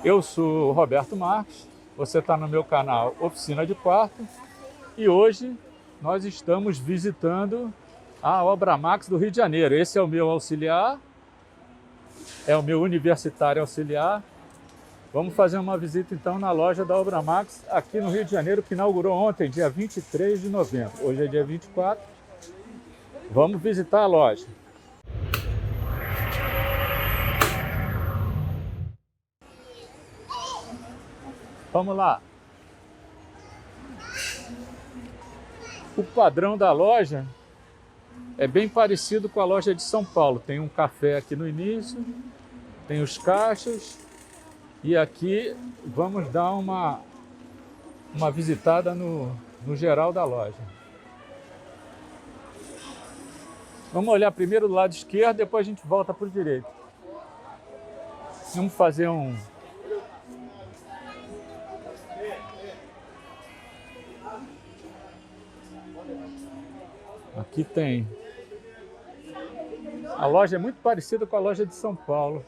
Eu sou o Roberto Marques, você está no meu canal Oficina de Quarto e hoje nós estamos visitando a Obra Max do Rio de Janeiro. Esse é o meu auxiliar, é o meu universitário auxiliar. Vamos fazer uma visita então na loja da Obra Max aqui no Rio de Janeiro, que inaugurou ontem, dia 23 de novembro. Hoje é dia 24. Vamos visitar a loja. Vamos lá. O padrão da loja é bem parecido com a loja de São Paulo. Tem um café aqui no início, tem os caixas e aqui vamos dar uma visitada no geral da loja. Vamos olhar primeiro do lado esquerdo, depois a gente volta para o direito. Vamos fazer um... Aqui tem... A loja é muito parecida com a loja de São Paulo.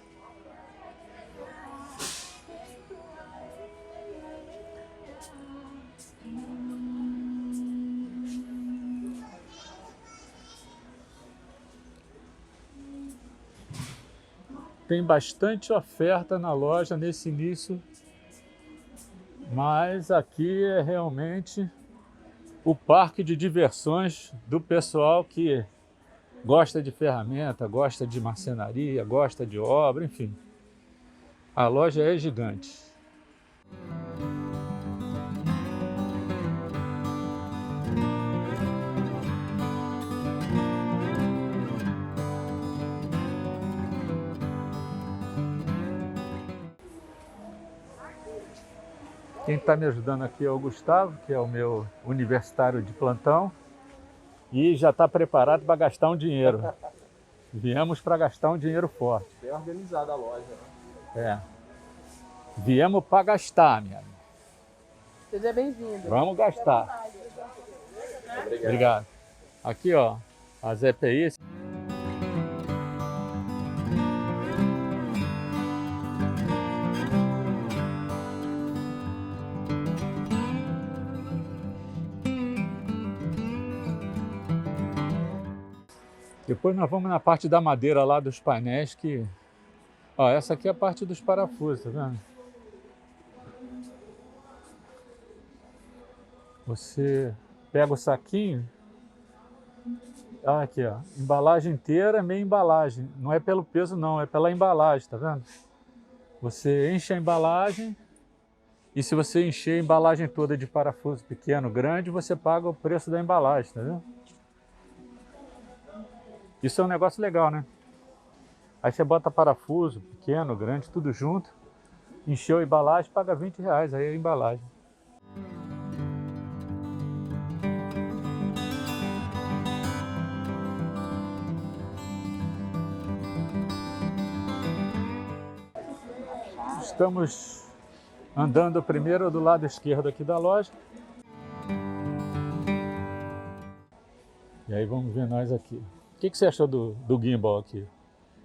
Tem bastante oferta na loja nesse início, mas aqui é realmente o parque de diversões do pessoal que gosta de ferramenta, gosta de marcenaria, gosta de obra, enfim. A loja é gigante. Quem está me ajudando aqui é o Gustavo, que é o meu universitário de plantão, e já está preparado para gastar um dinheiro. Viemos para gastar um dinheiro forte. Bem organizada a loja, né? É. Viemos para gastar, minha amiga. Seja bem-vindo. Vamos gastar. Obrigado. Aqui, ó, as EPIs. Depois nós vamos na parte da madeira lá dos painéis que... Ó, essa aqui é a parte dos parafusos, tá vendo? Você pega o saquinho... Ah, aqui, ó. Embalagem inteira, meia embalagem. Não é pelo peso, não. É pela embalagem, tá vendo? Você enche a embalagem e se você encher a embalagem toda de parafuso pequeno, grande, você paga o preço da embalagem, tá vendo? Isso é um negócio legal, né? Aí você bota parafuso, pequeno, grande, tudo junto, encheu a embalagem, paga R$20, aí é a embalagem. Estamos andando primeiro do lado esquerdo aqui da loja. E aí vamos ver nós aqui. O que você achou do gimbal aqui?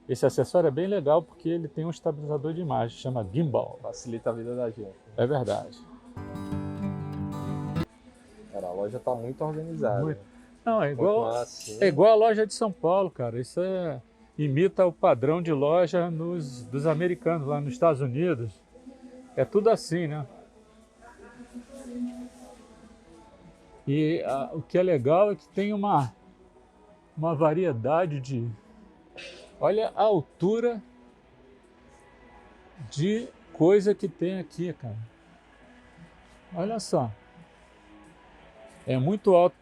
Esse acessório é bem legal porque ele tem um estabilizador de imagem, chama gimbal. Facilita a vida da gente. É verdade. Cara, a loja tá muito organizada. Muito. Não, é Assim. igual a loja de São Paulo, cara. Isso imita o padrão de loja dos americanos lá nos Estados Unidos. É tudo assim, né? E o que é legal é que tem uma variedade de... Olha a altura de coisa que tem aqui, cara. Olha só. É muito alto.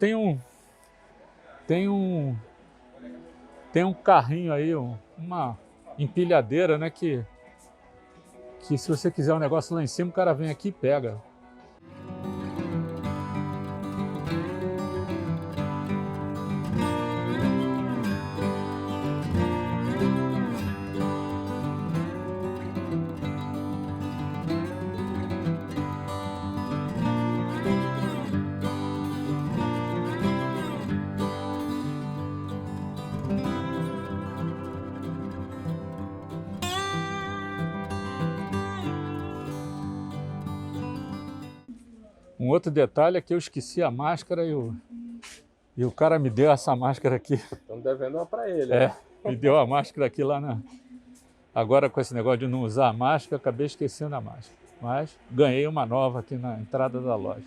Tem um carrinho aí, uma empilhadeira, né? Que se você quiser um negócio lá em cima, o cara vem aqui e pega. outro detalhe é que eu esqueci a máscara e o cara me deu essa máscara aqui. Estamos devendo uma para ele. É, né? me deu a máscara aqui lá na... Agora com esse negócio de não usar a máscara, eu acabei esquecendo a máscara. Mas ganhei uma nova aqui na entrada da loja.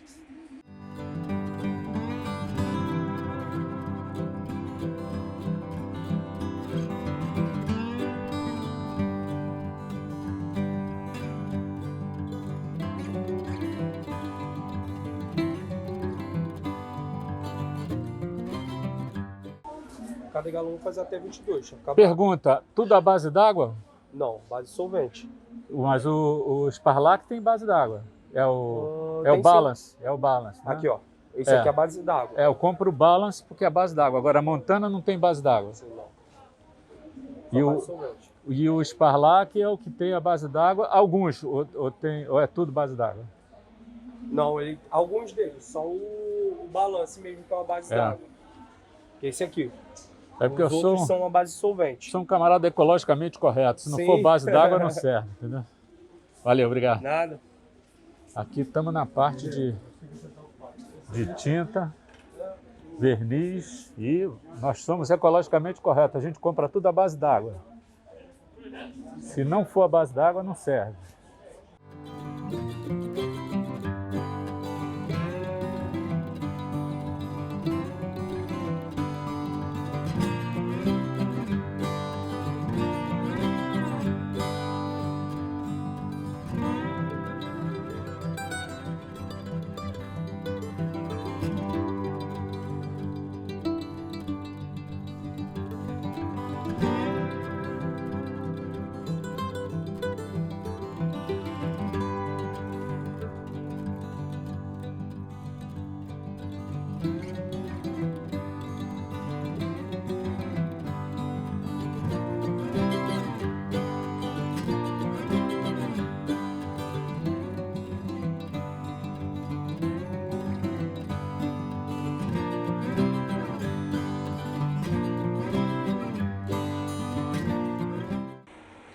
Cada galão faz até 22. Pergunta, tudo à base d'água? Não, base solvente. Mas o Sparlac tem base d'água. É o Tem Balance. É o Balance. Né? Aqui, ó. Esse É. aqui é a base d'água. É, eu compro o Balance porque é a base d'água. Agora a Montana não tem base d'água. Assim, não. E Só o- base solvente. E o Sparlac é o que tem a base d'água. Alguns, ou é tudo base d'água. Não, alguns deles. Só o balance mesmo, que é uma base É. d'água. Esse aqui. É porque eu Os sou outros são uma base solvente. um camarada ecologicamente correto. Se não Sim. for base d'água, não serve. Entendeu? Valeu, obrigado. Nada. Aqui estamos na parte de tinta, verniz e nós somos ecologicamente corretos. A gente compra tudo à base d'água. Se não for à base d'água, não serve.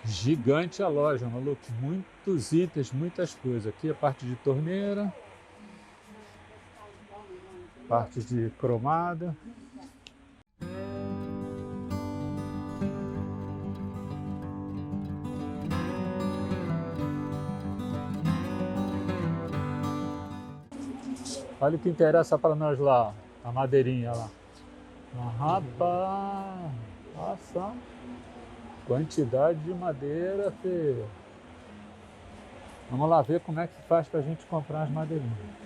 Gigante a loja, maluco. Muitos itens, muitas coisas. Aqui a parte de torneira, parte de cromada. Olha o que interessa para nós lá, a madeirinha lá. Rapaz, olha só. Quantidade de madeira, filho. Vamos lá ver como é que faz para a gente comprar as madeirinhas.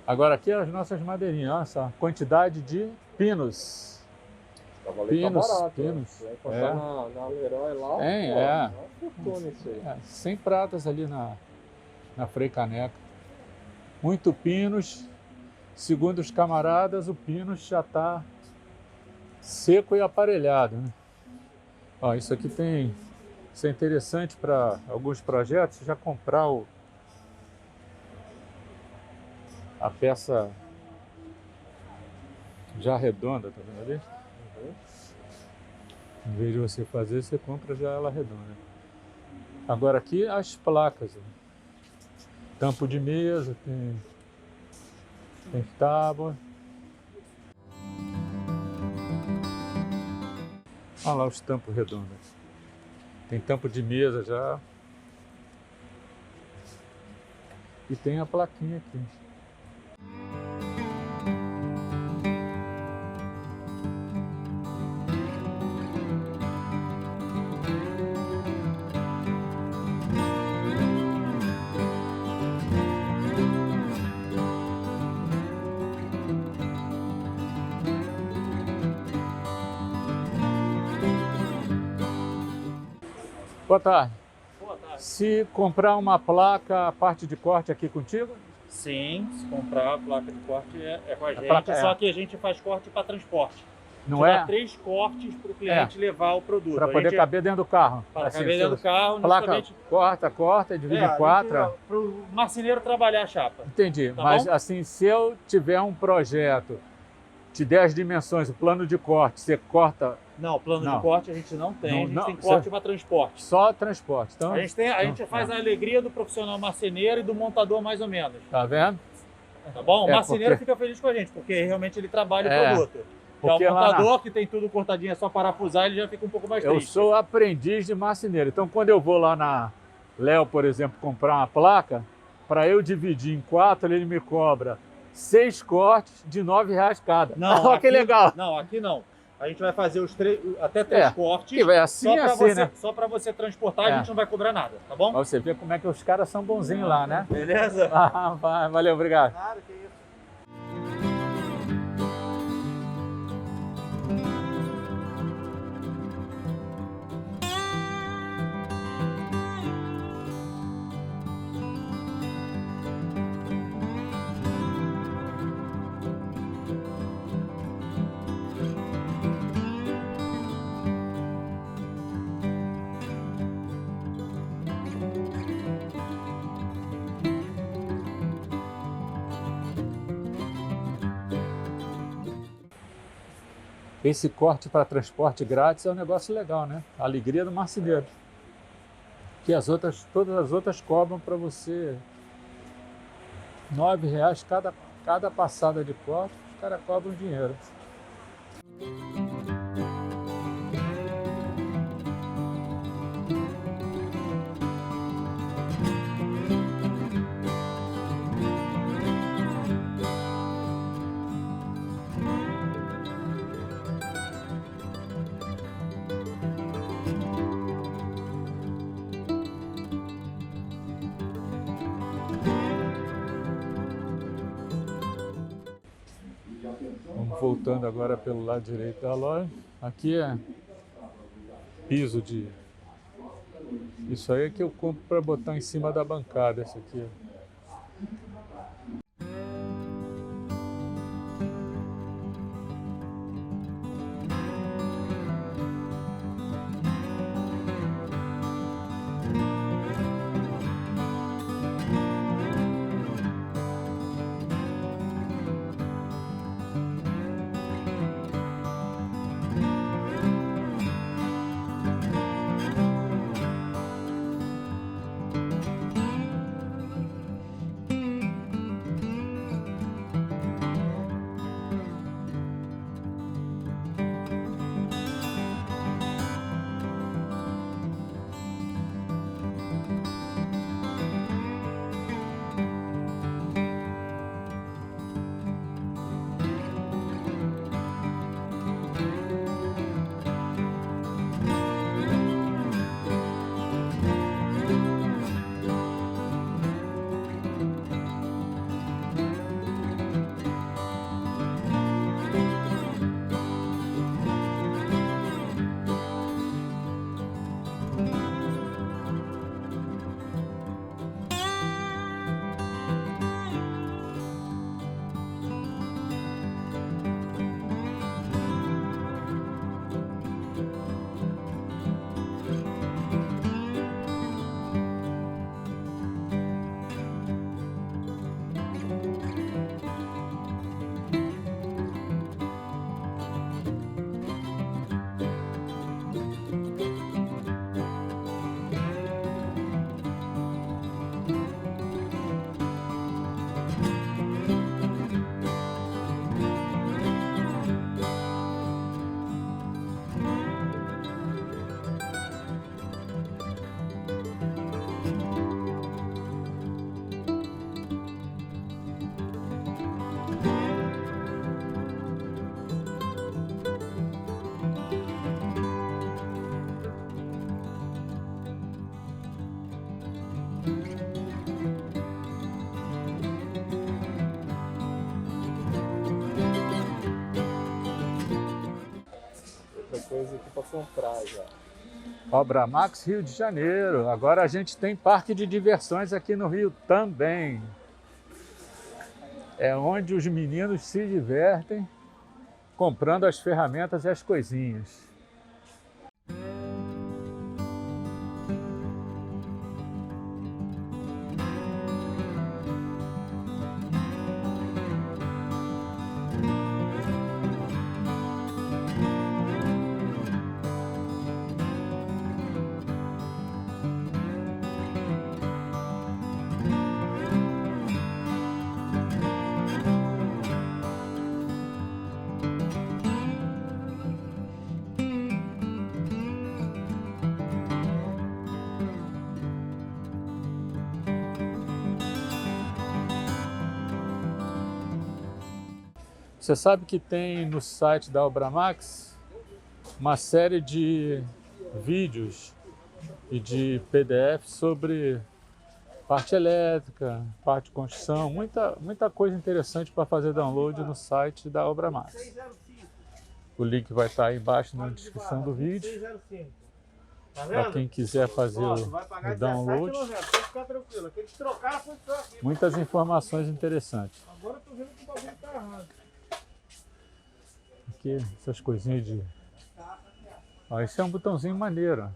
Agora aqui as nossas madeirinhas, olha só, quantidade de pinos. Pinos, Tá barato. pinos. Vai comprar É. na Leroy lá. Tem, pô, é. uma fortuna isso aí. 100 pratas ali na Frei Caneca. Muito pinos. Segundo os camaradas, o pinos já está seco e aparelhado. Né? Ó, isso aqui tem... Isso é interessante para alguns projetos, já comprar a peça já redonda, tá vendo ali? Em vez de você fazer, você compra já ela redonda. Agora aqui as placas. Ó. Tampo de mesa, tem tábua. Olha lá os tampos redondos. Tem tampo de mesa já. E tem a plaquinha aqui. Boa tarde. Boa tarde. Se comprar uma placa, a parte de corte aqui contigo? Sim, se comprar a placa de corte é com a gente, placa só que a gente faz corte para transporte. Não Dá é? 3 cortes para o cliente levar o produto. Para poder caber dentro do carro. Para Assim, caber dentro do carro, placa corta, divide em 4. Para o marceneiro trabalhar a chapa. Entendi. Tá Mas bom? assim, se eu tiver um projeto, te der as dimensões, o plano de corte, você corta Não, plano Não. de corte a gente não tem, a gente Não, tem corte para transporte. só transporte. Então, A gente faz a alegria do profissional marceneiro e do montador mais ou menos. tá vendo? Tá bom? O marceneiro porque- fica feliz com a gente, porque realmente ele trabalha É, o produto. Já o porque lá montador, que tem tudo cortadinho, é só parafusar, ele já fica um pouco mais Eu triste. sou aprendiz de marceneiro. Então, quando eu vou lá na Léo, por exemplo, comprar uma placa, para eu dividir em 4, ele me cobra 6 cortes de R$9 cada. Não, Olha que aqui- legal. Não, aqui não. A gente vai fazer até 3 cortes. Que vai assim, só para assim, você, né? só para você transportar, a gente não vai cobrar nada, tá bom? Pra você ver como é que os caras são bonzinhos lá, né? Beleza? Valeu, obrigado. Claro, que isso. Esse corte para transporte grátis é um negócio legal, né? A alegria do marceneiro. Que todas as outras cobram para você R$9 cada passada de corte, os caras cobram dinheiro. Vamos voltando agora pelo lado direito da loja. Aqui é piso de... Isso aí é que eu compro para botar em cima da bancada, esse aqui. Coisa aqui para comprar já. Obra Max, Rio de Janeiro. Agora a gente tem parque de diversões aqui no Rio também. É onde os meninos se divertem comprando as ferramentas e as coisinhas. Você sabe que tem no site da Obramax uma série de vídeos e de PDF sobre parte elétrica, parte de construção, muita coisa interessante para fazer download no site da Obramax. O link vai estar aí embaixo na descrição do vídeo, para quem quiser fazer o download. Muitas informações interessantes. Agora eu tô vendo que o bagulho tá errado. Aqui, essas coisinhas de... Ó, esse é um botãozinho maneiro.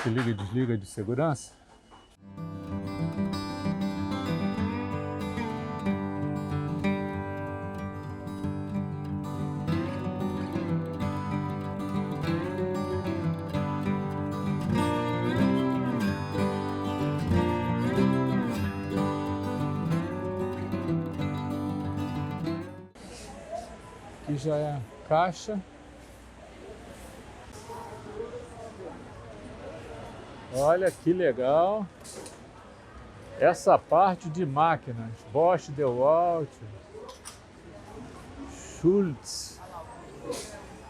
Que liga e desliga de segurança. Aqui já é a caixa. Olha que legal. Essa parte de máquinas. Bosch, DeWalt, Schultz,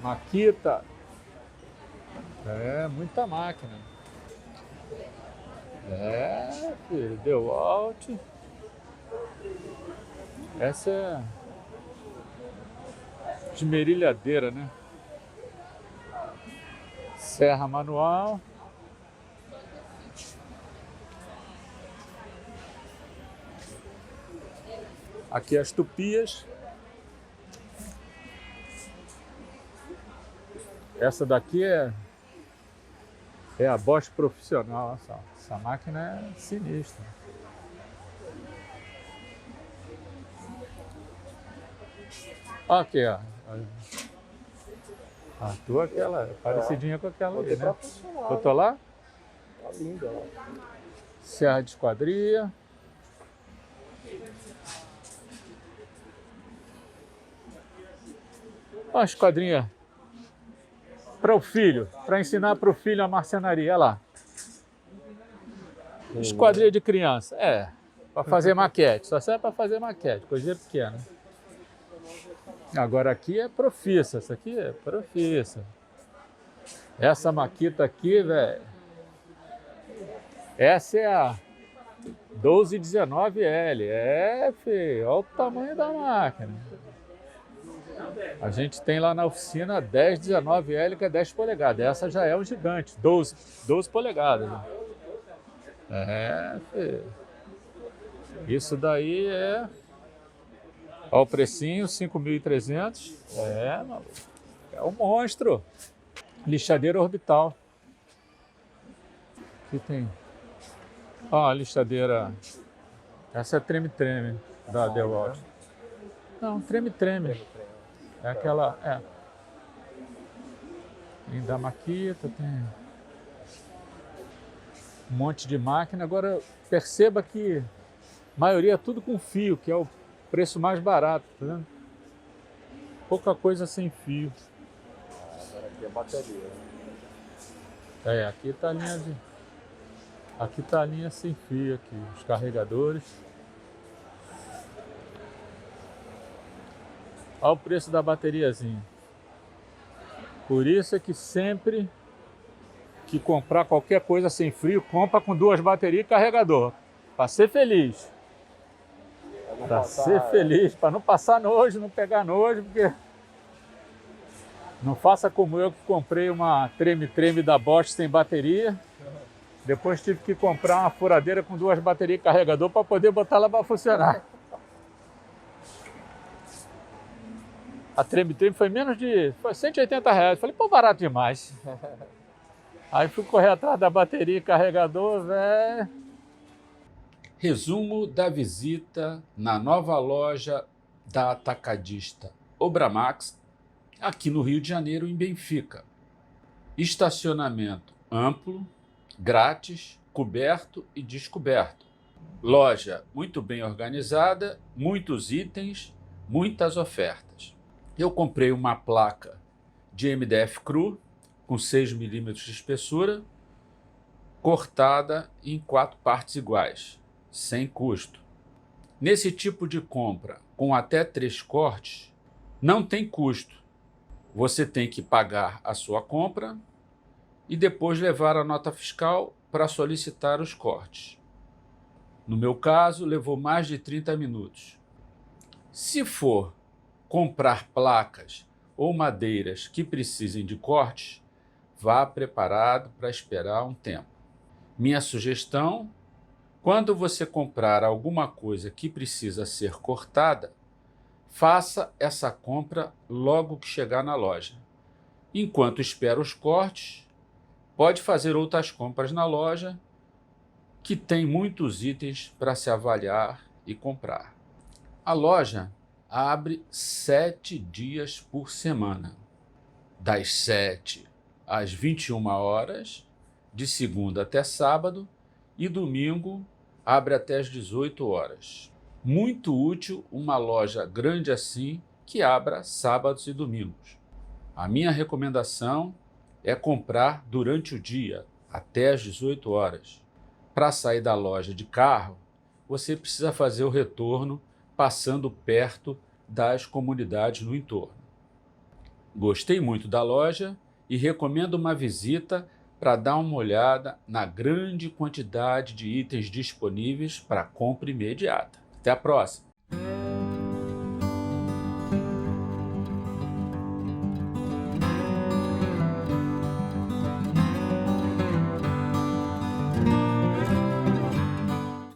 Makita. É, muita máquina. É, filho, DeWalt. Essa é esmerilhadeira, né? Serra manual. Aqui as tupias. Essa daqui é a Bosch profissional. Essa máquina é sinistra. Aqui, ó. A tua aquela, parecidinha com aquela ali, né? Botou lá? Tá lindo, ó. Serra de esquadria. Uma esquadrinha para o filho, para ensinar para o filho a marcenaria, olha lá. Esquadria de criança, para fazer maquete, só serve para fazer maquete, coisinha pequena. Agora aqui é profissa, essa aqui é profissa. Essa Makita aqui, velho, essa é a 1219L, filho, olha o tamanho da máquina. A gente tem lá na oficina 1019L, que é 10 polegadas. Essa já é um gigante, 12 polegadas. Filho. Isso daí é... Olha o precinho, 5.300. É um monstro. Lixadeira orbital. Aqui tem... Ó, a lixadeira... Essa é treme-treme da DeWalt. Não, treme-treme. É aquela... Tem da Makita, tem... Um monte de máquina. Agora, perceba que a maioria é tudo com fio, que é o preço mais barato, tá vendo? Pouca coisa sem fio. Agora aqui é bateria. Aqui tá a linha de... Aqui tá a linha sem fio aqui, os carregadores. Olha o preço da bateriazinha. Por isso é que sempre que comprar qualquer coisa sem fio, compra com 2 baterias e carregador. Para ser feliz. Para ser feliz, para não passar nojo, não pegar nojo, porque... Não faça como eu que comprei uma treme-treme da Bosch sem bateria. Depois tive que comprar uma furadeira com 2 baterias de carregador para poder botar ela para funcionar. A treme-treme foi foi R$ 180. Falei, pô, barato demais. Aí fui correr atrás da bateria e carregador, velho. Resumo da visita na nova loja da atacadista Obramax, aqui no Rio de Janeiro, em Benfica. Estacionamento amplo, grátis, coberto e descoberto. Loja muito bem organizada, muitos itens, muitas ofertas. Eu comprei uma placa de MDF cru com 6 milímetros de espessura, cortada em 4 partes iguais, sem custo. Nesse tipo de compra, com até 3 cortes, não tem custo. Você tem que pagar a sua compra e depois levar a nota fiscal para solicitar os cortes. No meu caso, levou mais de 30 minutos. Se for comprar placas ou madeiras que precisem de cortes, vá preparado para esperar um tempo. Minha sugestão: quando você comprar alguma coisa que precisa ser cortada, faça essa compra logo que chegar na loja. Enquanto espera os cortes, pode fazer outras compras na loja, que tem muitos itens para se avaliar e comprar. A loja abre 7 dias por semana, das 7 às 21 horas, de segunda até sábado, e domingo abre até às 18 horas. Muito útil uma loja grande assim que abra sábados e domingos. A minha recomendação é comprar durante o dia, até às 18 horas. Para sair da loja de carro, você precisa fazer o retorno passando perto das comunidades no entorno. Gostei muito da loja e recomendo uma visita para dar uma olhada na grande quantidade de itens disponíveis para compra imediata. Até a próxima!